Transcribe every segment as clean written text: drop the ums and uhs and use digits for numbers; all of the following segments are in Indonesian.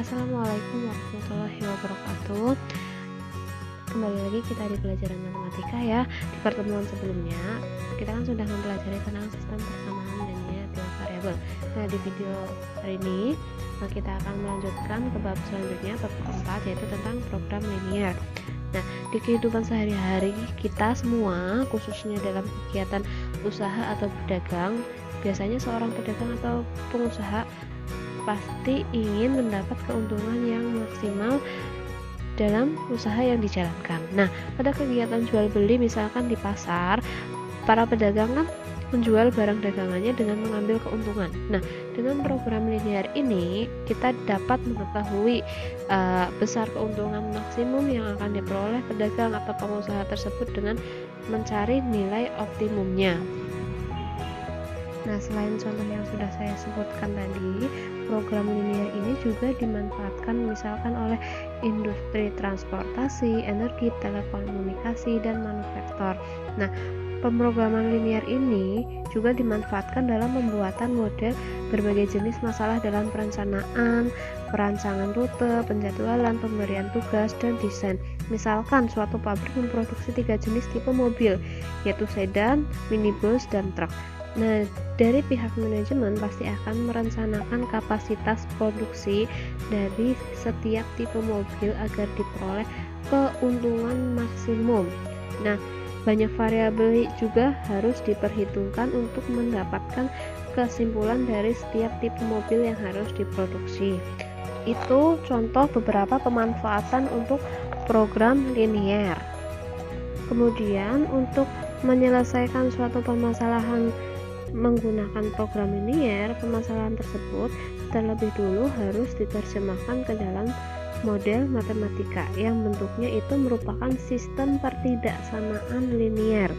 Assalamualaikum warahmatullahi wabarakatuh. Kembali lagi kita di pelajaran matematika ya. Di pertemuan sebelumnya kita kan sudah mempelajari tentang sistem persamaan linear dua variabel. Nah, di video hari ini kita akan melanjutkan ke bab selanjutnya, bab keempat, yaitu tentang program linear. Nah, di kehidupan sehari-hari kita semua, khususnya dalam kegiatan usaha atau berdagang, biasanya seorang pedagang atau pengusaha pasti ingin mendapat keuntungan yang maksimal dalam usaha yang dijalankan. Nah, pada kegiatan jual beli misalkan di pasar, para pedagang kan menjual barang dagangannya dengan mengambil keuntungan. Nah, dengan program linear ini kita dapat mengetahui besar keuntungan maksimum yang akan diperoleh pedagang atau pengusaha tersebut dengan mencari nilai optimumnya. Nah, selain contoh yang sudah saya sebutkan tadi, program linear ini juga dimanfaatkan misalkan oleh industri transportasi, energi, telekomunikasi, dan manufaktur. Nah, pemrograman linear ini juga dimanfaatkan dalam pembuatan model berbagai jenis masalah dalam perencanaan, perancangan rute, penjadwalan, pemberian tugas, dan desain. Misalkan suatu pabrik memproduksi 3 jenis tipe mobil, yaitu sedan, minibus, dan truk. Nah, dari pihak manajemen pasti akan merencanakan kapasitas produksi dari setiap tipe mobil agar diperoleh keuntungan maksimum. Nah, banyak variabel juga harus diperhitungkan untuk mendapatkan kesimpulan dari setiap tipe mobil yang harus diproduksi. Itu contoh beberapa pemanfaatan untuk program linear. Kemudian untuk menyelesaikan suatu permasalahan menggunakan program linear, permasalahan tersebut terlebih dulu harus diterjemahkan ke dalam model matematika yang bentuknya itu merupakan sistem pertidaksamaan linear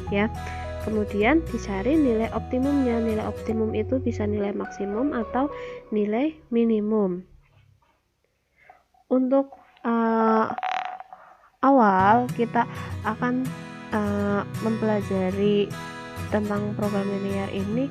ya. Kemudian dicari nilai optimumnya. Nilai optimum itu bisa nilai maksimum atau nilai minimum. Untuk awal kita akan mempelajari tentang program linear ini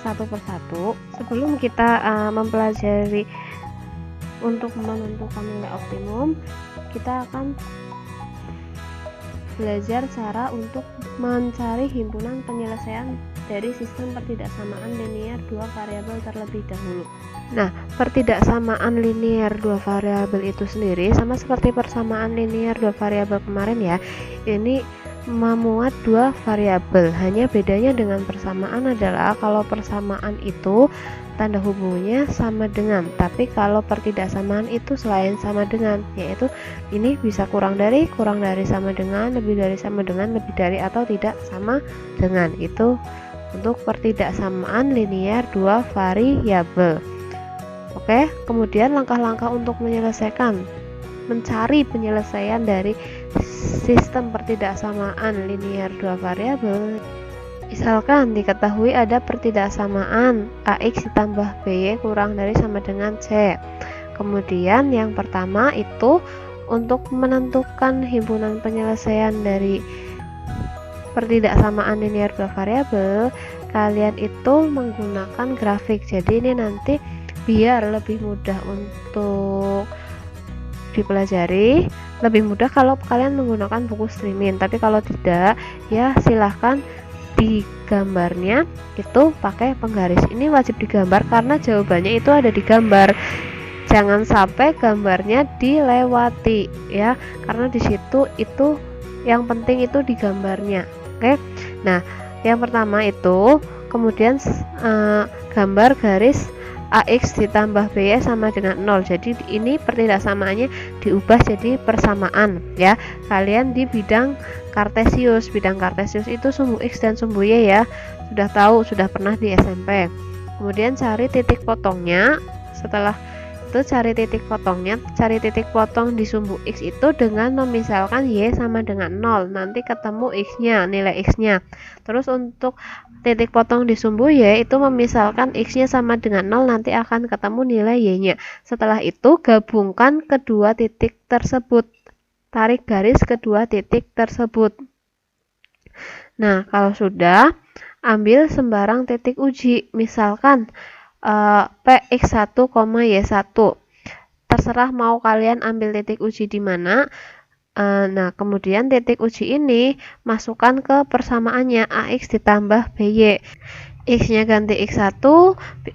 satu persatu. Sebelum kita mempelajari untuk menentukan nilai optimum, kita akan belajar cara untuk mencari himpunan penyelesaian dari sistem pertidaksamaan linear dua variabel terlebih dahulu. Nah, pertidaksamaan linear dua variabel itu sendiri sama seperti persamaan linear dua variabel kemarin ya. Ini memuat dua variabel, hanya bedanya dengan persamaan adalah kalau persamaan itu tanda hubungannya sama dengan, tapi kalau pertidaksamaan itu selain sama dengan, yaitu ini bisa kurang dari, sama dengan, lebih dari sama dengan, lebih dari atau tidak sama dengan. Itu untuk pertidaksamaan linear dua variabel. Oke, kemudian langkah-langkah untuk mencari penyelesaian dari sistem pertidaksamaan linear dua variabel. Misalkan diketahui ada pertidaksamaan AX ditambah BY kurang dari sama dengan C. Kemudian yang pertama itu untuk menentukan himpunan penyelesaian dari pertidaksamaan linear dua variabel, kalian itu menggunakan grafik. Jadi ini nanti biar lebih mudah untuk dipelajari, lebih mudah kalau kalian menggunakan buku streaming. Tapi kalau tidak, ya silahkan di gambarnya itu pakai penggaris. Ini wajib digambar karena jawabannya itu ada di gambar. Jangan sampai gambarnya dilewati ya, karena di situ itu yang penting itu di gambarnya. Oke. Nah, yang pertama itu kemudian gambar garis AX ditambah BY sama dengan 0. Jadi ini pertidaksamaannya diubah jadi persamaan ya. Kalian di bidang Kartesius. Bidang Kartesius itu sumbu X dan sumbu Y ya. Sudah tahu, sudah pernah di SMP. Kemudian cari titik potongnya. Setelah itu cari titik potong di sumbu X itu dengan memisalkan Y sama dengan 0. Nanti ketemu X-nya, nilai X-nya. Terus untuk titik potong di sumbu Y itu memisalkan X-nya sama dengan 0, nanti akan ketemu nilai Y-nya. Setelah itu gabungkan kedua titik tersebut. Tarik garis kedua titik tersebut. Nah, kalau sudah, ambil sembarang titik uji. Misalkan Px1, Y1. terserah mau kalian ambil titik uji di mana. Nah, kemudian titik uji ini masukkan ke persamaannya AX ditambah BY. X-nya ganti X1,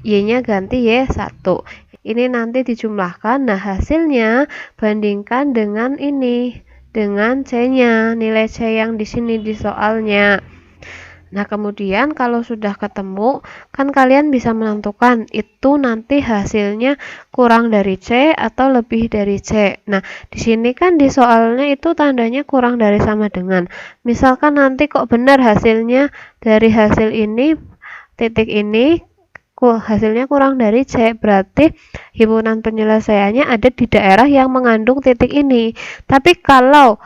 Y-nya ganti Y1. Ini nanti dijumlahkan. Nah, hasilnya bandingkan dengan ini, dengan C-nya, nilai C yang di sini di soalnya. Nah, kemudian kalau sudah ketemu, kan kalian bisa menentukan itu nanti hasilnya kurang dari C atau lebih dari C. Nah, di sini kan di soalnya itu tandanya kurang dari sama dengan. Misalkan nanti kok benar hasilnya dari hasil ini, titik ini, hasilnya kurang dari C, berarti himpunan penyelesaiannya ada di daerah yang mengandung titik ini. Tapi kalau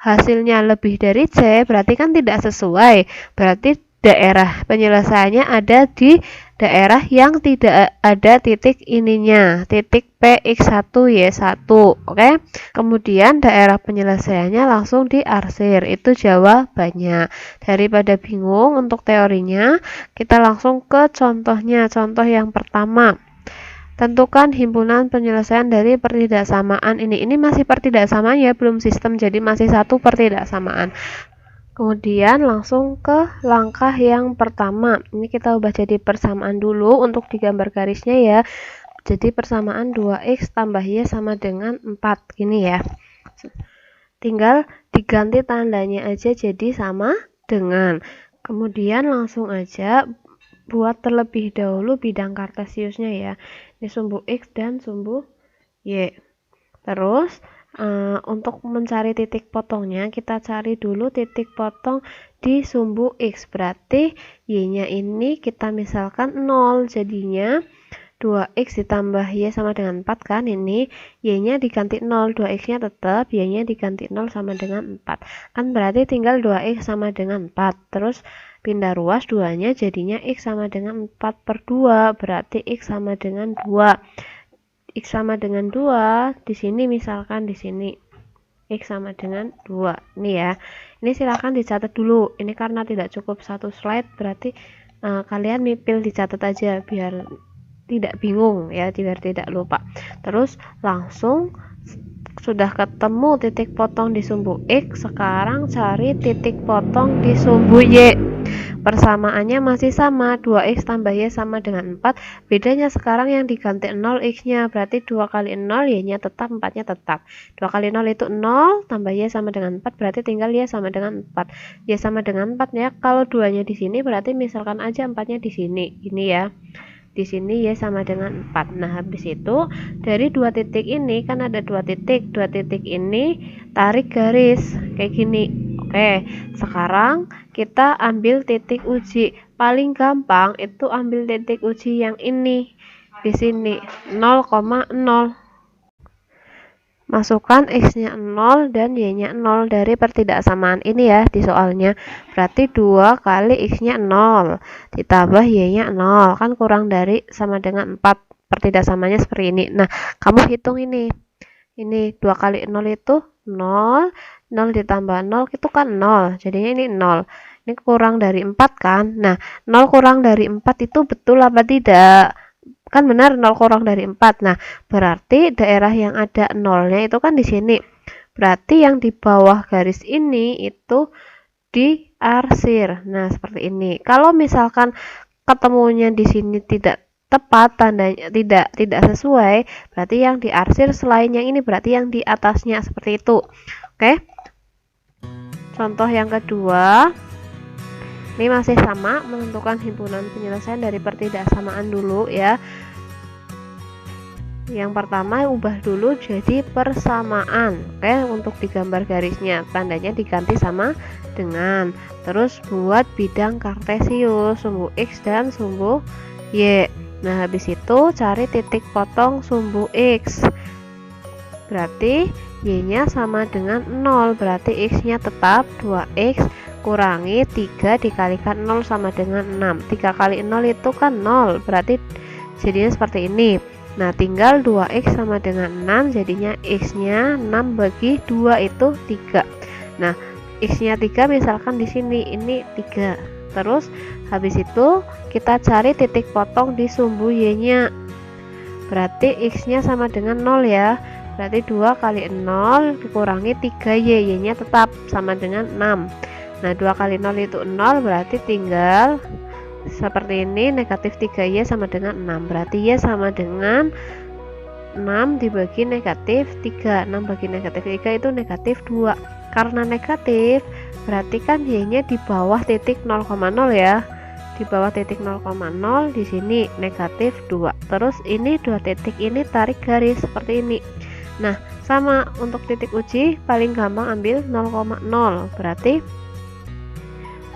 hasilnya lebih dari C, berarti kan tidak sesuai. Berarti daerah penyelesaiannya ada di daerah yang tidak ada titik ininya, titik PX1Y1. Oke. Kemudian daerah penyelesaiannya langsung diarsir. Itu jawabannya. Daripada bingung untuk teorinya, kita langsung ke contohnya. Contoh yang pertama. Tentukan himpunan penyelesaian dari pertidaksamaan ini. Ini masih pertidaksamaan ya, belum sistem, jadi masih satu pertidaksamaan. Kemudian langsung ke langkah yang pertama. Ini kita ubah jadi persamaan dulu untuk digambar garisnya ya. Jadi persamaan 2x tambah y sama dengan 4. Gini ya. Tinggal diganti tandanya aja jadi sama dengan. Kemudian langsung aja buat terlebih dahulu bidang kartesiusnya ya. Ini sumbu X dan sumbu Y. Terus untuk mencari titik potongnya, kita cari dulu titik potong di sumbu X. Berarti Y-nya ini kita misalkan 0, jadinya 2x ditambah Y sama dengan 4 kan, ini Y-nya diganti 0, 2x-nya tetap, Y-nya diganti 0 sama dengan 4. Kan berarti tinggal 2x sama dengan 4. Terus pindah ruas 2-nya jadinya X sama dengan 4/2, berarti X sama dengan 2. X sama dengan 2, di sini misalkan di sini X sama dengan 2. Ini ya. Ini silakan dicatat dulu. Ini karena tidak cukup satu slide, berarti kalian mipil dicatat aja biar tidak bingung ya, biar tidak lupa. Terus langsung sudah ketemu titik potong di sumbu X, sekarang cari titik potong di sumbu Y. Persamaannya masih sama, 2x tambah y sama dengan 4. Bedanya sekarang yang diganti 0 x-nya, berarti 2 kali 0 y-nya tetap, 4-nya tetap. 2 kali 0 itu 0, tambah y sama dengan 4, berarti tinggal y sama dengan 4. Y sama dengan 4 ya, kalau 2-nya di sini berarti misalkan aja 4-nya di sini. Ini ya. Di sini y sama dengan 4. Nah, habis itu dari dua titik ini kan ada dua titik. Dua titik ini tarik garis kayak gini. Oke, sekarang kita ambil titik uji. Paling gampang itu ambil titik uji yang ini. Di sini 0,0. Masukkan x-nya 0 dan y-nya 0 dari pertidaksamaan ini ya di soalnya. Berarti 2 kali x-nya 0 ditambah y-nya 0. Kan kurang dari sama dengan 4. Pertidaksamaannya seperti ini. Nah, kamu hitung ini. Ini 2 kali 0 itu 0. 0 ditambah 0 itu kan 0. Jadinya ini 0. Ini kurang dari 4 kan. Nah, 0 kurang dari 4 itu betul apa tidak? Kan benar 0 kurang dari 4. Nah, berarti daerah yang ada 0-nya itu kan di sini. Berarti yang di bawah garis ini itu diarsir. Nah, seperti ini. Kalau misalkan ketemunya di sini tidak tepat, tandanya tidak sesuai, berarti yang diarsir selain yang ini berarti yang di atasnya, seperti itu. Oke. Contoh yang kedua. Ini masih sama, menentukan himpunan penyelesaian dari pertidaksamaan dulu ya. Yang pertama ubah dulu jadi persamaan. Oke, untuk digambar garisnya tandanya diganti sama dengan. Terus buat bidang kartesius, sumbu X dan sumbu Y. Nah, habis itu cari titik potong sumbu X. Berarti Y-nya sama dengan 0, berarti X-nya tetap 2X kurangi 3 dikalikan 0 sama dengan 6. 3 kali 0 itu kan 0, berarti jadinya seperti ini. Nah, tinggal 2x sama dengan 6, jadinya x-nya 6 bagi 2 itu 3. Nah, x-nya 3 misalkan di sini, ini 3. Terus habis itu kita cari titik potong di sumbu y-nya. berarti X-nya sama dengan 0 ya. Berarti 2 kali 0 dikurangi 3Y, Y-nya tetap sama dengan 6. Nah, 2 kali 0 itu 0, berarti tinggal seperti ini, negatif 3Y sama dengan 6. Berarti Y sama dengan 6 dibagi negatif 3. 6 bagi negatif 3 itu negatif 2. Karena negatif, berarti kan Y-nya di bawah titik 0,0 ya. Di bawah titik 0,0, di sini negatif 2. Terus ini dua titik ini tarik garis seperti ini. Nah, sama untuk titik uji paling gampang ambil 0,0. Berarti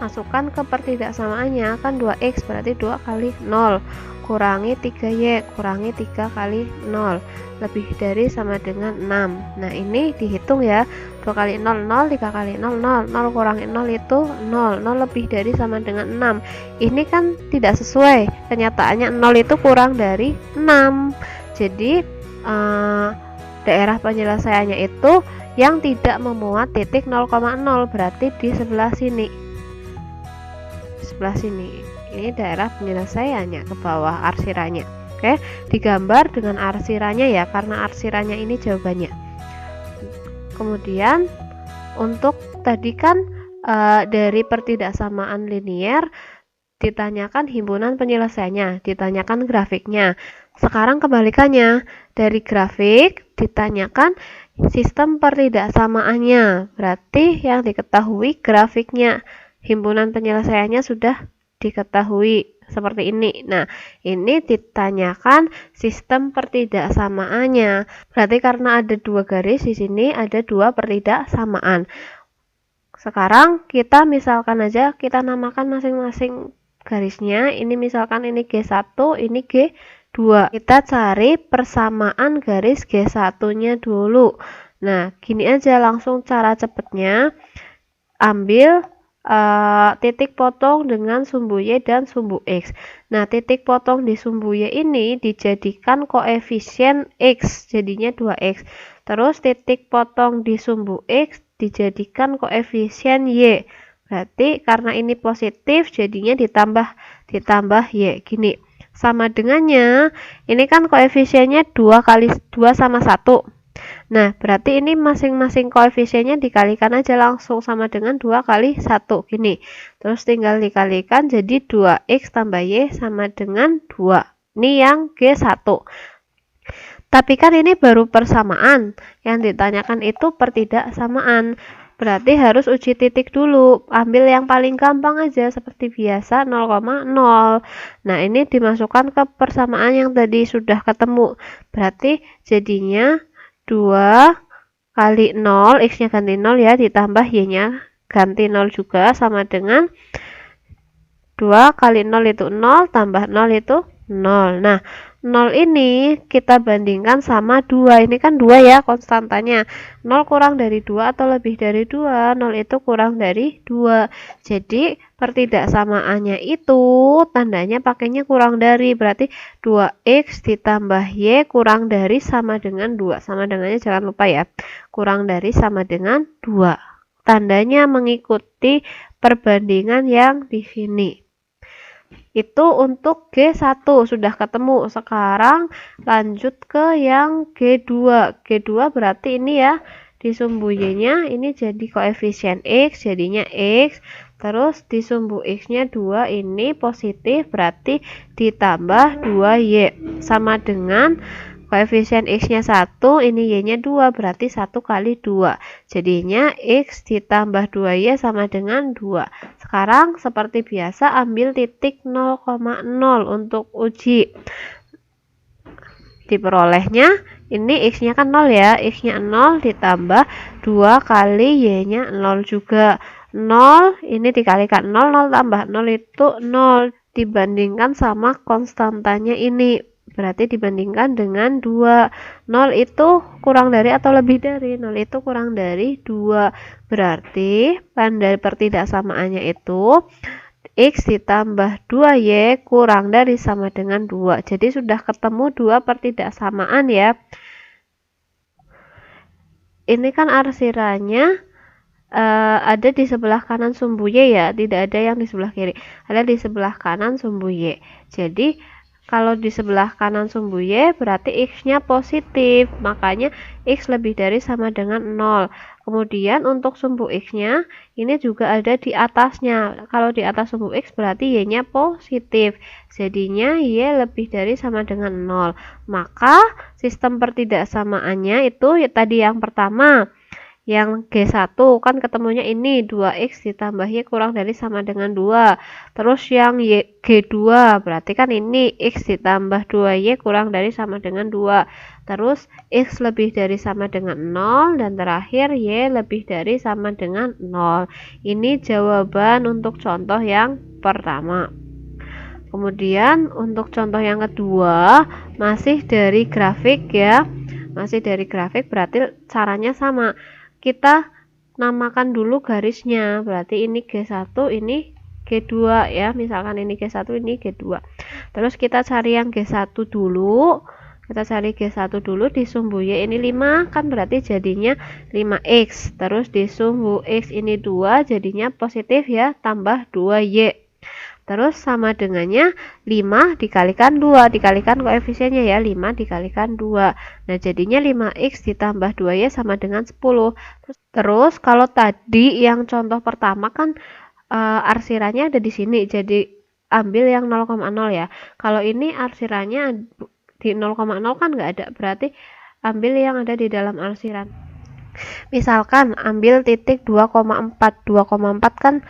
masukkan ke pertidaksamaannya, kan 2x berarti 2 kali 0 kurangi 3y kurangi 3 kali 0 lebih dari sama dengan 6. Nah, ini dihitung ya, 2 kali 0 0, 3 kali 0 0, 0 kurangi 0 itu 0, 0 lebih dari sama dengan 6. Ini kan tidak sesuai, kenyataannya 0 itu kurang dari 6. Jadi daerah penyelesaiannya itu yang tidak memuat titik 0,0, berarti di sebelah sini. Sebelah sini ini daerah penyelesaiannya ke bawah arsiranya. Oke, digambar dengan arsiranya ya, karena arsiranya ini jawabannya. Kemudian untuk tadi kan dari pertidaksamaan linier ditanyakan himpunan penyelesaiannya, ditanyakan grafiknya. Sekarang kebalikannya, dari grafik ditanyakan sistem pertidaksamaannya, berarti yang diketahui grafiknya. Himpunan penyelesaiannya sudah diketahui seperti ini. Nah, ini ditanyakan sistem pertidaksamaannya. Berarti karena ada dua garis di sini, ada dua pertidaksamaan. Sekarang kita misalkan aja, kita namakan masing-masing garisnya. Ini misalkan ini G1, ini G2. Kita cari persamaan garis G1-nya dulu. Nah, gini aja langsung cara cepatnya. Ambil titik potong dengan sumbu Y dan sumbu X. Nah, titik potong di sumbu Y ini dijadikan koefisien X, jadinya 2X. Terus titik potong di sumbu X dijadikan koefisien Y. Berarti karena ini positif, jadinya ditambah Y. Gini, sama dengannya, ini kan koefisiennya 2 kali 2 sama 1. Nah, berarti ini masing-masing koefisiennya dikalikan aja langsung sama dengan 2 kali 1. Gini. Terus tinggal dikalikan jadi 2x tambah y sama dengan 2. Ini yang G1. Tapi kan ini baru persamaan. Yang ditanyakan itu pertidaksamaan. Berarti harus uji titik dulu. Ambil yang paling gampang aja seperti biasa 0,0. Nah, ini dimasukkan ke persamaan yang tadi sudah ketemu. Berarti jadinya 2 kali 0, X-nya ganti 0 ya, ditambah Y-nya ganti 0 juga, sama dengan 2 kali 0 itu 0, tambah 0 itu 0. Nah, 0 ini kita bandingkan sama 2. Ini kan 2 ya konstantanya. 0 kurang dari 2 atau lebih dari 2, 0 itu kurang dari 2. Jadi, pertidaksamaannya itu tandanya pakainya kurang dari. Berarti 2x ditambah y kurang dari sama dengan 2. Sama dengannya jangan lupa ya. Kurang dari sama dengan 2. Tandanya mengikuti perbandingan yang di sini. Itu untuk G1 sudah ketemu. Sekarang lanjut ke yang G2. G2 berarti ini ya, di sumbu Y-nya ini jadi koefisien X, jadinya X. Terus di sumbu X-nya 2 ini positif, berarti ditambah 2Y. Sama dengan koefisien X-nya 1, ini Y-nya 2, berarti 1 kali 2. Jadinya X ditambah 2Y sama dengan 2. Sekarang seperti biasa ambil titik 0,0 untuk uji. Diperolehnya, ini X-nya kan 0 ya. X-nya 0 ditambah 2 kali Y-nya 0 juga. 0, ini dikalikan 0, 0 tambah 0 itu 0. Dibandingkan sama konstantanya ini. Berarti dibandingkan dengan 2. 0 itu kurang dari atau lebih dari? 0 itu kurang dari 2. Berarti tanda pertidaksamaannya itu X ditambah 2Y kurang dari sama dengan 2. Jadi sudah ketemu dua pertidaksamaan ya. Ini kan arsiranya ada di sebelah kanan sumbu Y ya. Tidak ada yang di sebelah kiri. Ada di sebelah kanan sumbu Y. Jadi Kalau di sebelah kanan sumbu Y berarti X-nya positif, makanya X lebih dari sama dengan 0. Kemudian untuk sumbu X-nya ini juga ada di atasnya. Kalau di atas sumbu X berarti Y-nya positif, jadinya Y lebih dari sama dengan 0. Maka sistem pertidaksamaannya itu tadi yang pertama, yang G1 kan ketemunya ini 2X ditambah Y kurang dari sama dengan 2. Terus yang G2 berarti kan ini X ditambah 2Y kurang dari sama dengan 2. Terus X lebih dari sama dengan 0. Dan terakhir Y lebih dari sama dengan 0. Ini jawaban untuk contoh yang pertama. Kemudian untuk contoh yang kedua masih dari grafik ya. Masih dari grafik berarti caranya sama. Kita namakan dulu garisnya, berarti ini G1 ini G2 ya, misalkan ini G1 ini G2. Terus kita cari yang G1 dulu, kita cari G1 dulu di sumbu Y ini 5 kan berarti jadinya 5X, terus di sumbu X ini 2 jadinya positif ya, tambah 2Y. Terus sama dengannya 5 dikalikan 2, dikalikan koefisiennya ya, 5 dikalikan 2. Nah, jadinya 5X ditambah 2Y sama dengan 10. Terus kalau tadi yang contoh pertama kan arsirannya ada di sini, jadi ambil yang 0,0 ya. Kalau ini arsirannya di 0,0 kan nggak ada, berarti ambil yang ada di dalam arsiran. Misalkan ambil titik 2,4. 2,4 kan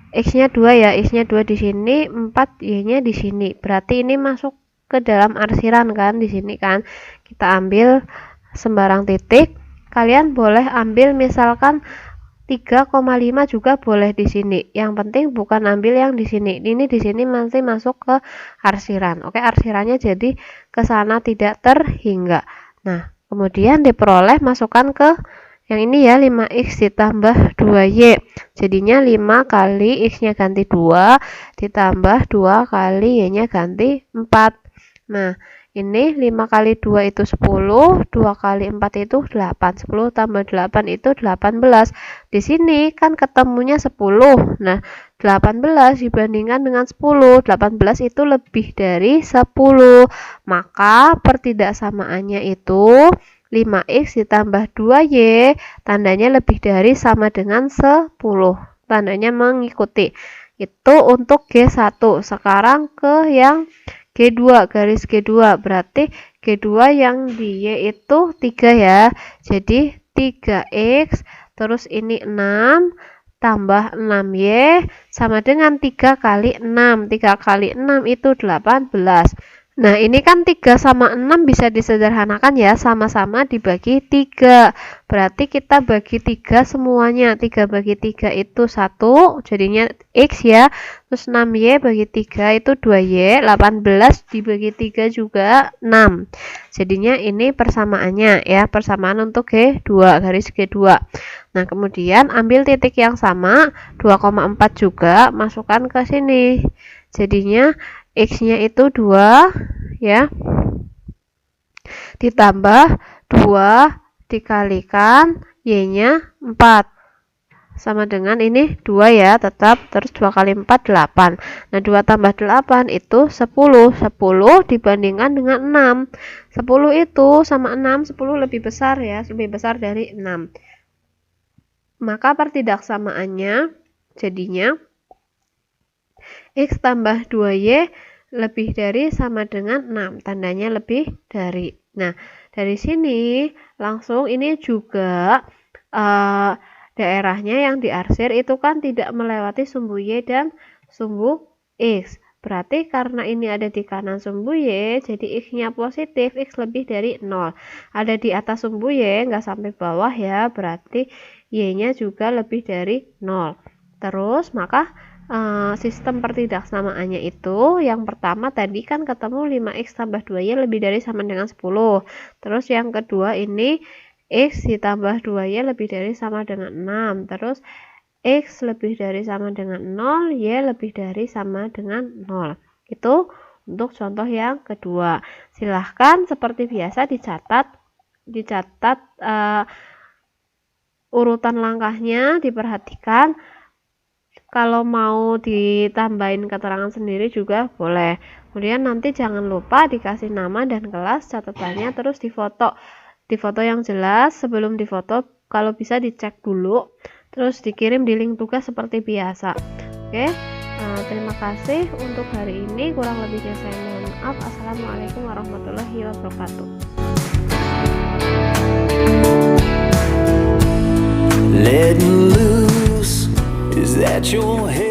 X-nya 2 ya, X-nya 2 di sini, 4 Y-nya di sini. Berarti ini masuk ke dalam arsiran kan di sini kan. Kita ambil sembarang titik. Kalian boleh ambil misalkan 3,5 juga boleh di sini. Yang penting bukan ambil yang di sini. Ini di sini masih masuk ke arsiran. Oke, arsirannya jadi ke sana tidak terhingga. Nah, kemudian diperoleh masukkan ke yang ini ya, 5X ditambah 2Y. Jadinya 5 kali X-nya ganti 2, ditambah 2 kali Y-nya ganti 4. Nah, ini 5 kali 2 itu 10, 2 kali 4 itu 8. 10 tambah 8 itu 18. Di sini kan ketemunya 10. Nah, 18 dibandingkan dengan 10. 18 itu lebih dari 10. Maka pertidaksamaannya itu 5X ditambah 2Y tandanya lebih dari sama dengan 10. Tandanya mengikuti. Itu untuk G1. Sekarang ke yang G2, garis G2. Berarti G2 yang di Y itu 3 ya. Jadi 3X, terus ini 6, tambah 6Y, sama dengan 3 kali 6. 3 kali 6 itu 18. Nah, ini kan 3 sama 6 bisa disederhanakan ya, sama-sama dibagi 3. Berarti kita bagi 3 semuanya. 3 bagi 3 itu 1, jadinya X ya. Terus 6Y bagi 3 itu 2Y. 18 dibagi 3 juga 6. Jadinya ini persamaannya ya, persamaan untuk G2, garis G2. Nah, kemudian ambil titik yang sama, 2,4 juga, masukkan ke sini. Jadinya X-nya itu 2 ya, ditambah 2 dikalikan Y-nya 4 sama dengan ini 2 ya, tetap, terus 2 kali 4 8. Nah, 2 tambah 8 itu 10. 10 dibandingkan dengan 6. 10 itu sama 6, 10 lebih besar ya, lebih besar dari 6. Maka pertidaksamaannya jadinya X tambah 2Y lebih dari sama dengan 6. Tandanya lebih dari. Nah, dari sini langsung ini juga daerahnya yang diarsir itu kan tidak melewati sumbu Y dan sumbu X. Berarti karena ini ada di kanan sumbu Y, jadi X-nya positif, X lebih dari 0. Ada di atas sumbu Y, nggak sampai bawah ya, berarti Y-nya juga lebih dari 0. Terus, maka sistem pertidaksamaannya itu yang pertama tadi kan ketemu 5X tambah 2Y lebih dari sama dengan 10. Terus yang kedua ini X ditambah 2Y lebih dari sama dengan 6. Terus X lebih dari sama dengan 0, Y lebih dari sama dengan 0. Itu untuk contoh yang kedua. Silahkan seperti biasa dicatat urutan langkahnya, diperhatikan. Kalau mau ditambahin keterangan sendiri juga boleh. Kemudian nanti jangan lupa dikasih nama dan kelas catatannya, terus difoto yang jelas. Sebelum difoto kalau bisa dicek dulu, terus dikirim di link tugas seperti biasa. Oke, terima kasih untuk hari ini, kurang lebihnya saya mohon maaf. Assalamualaikum warahmatullahi wabarakatuh. Letting loose, is that your head?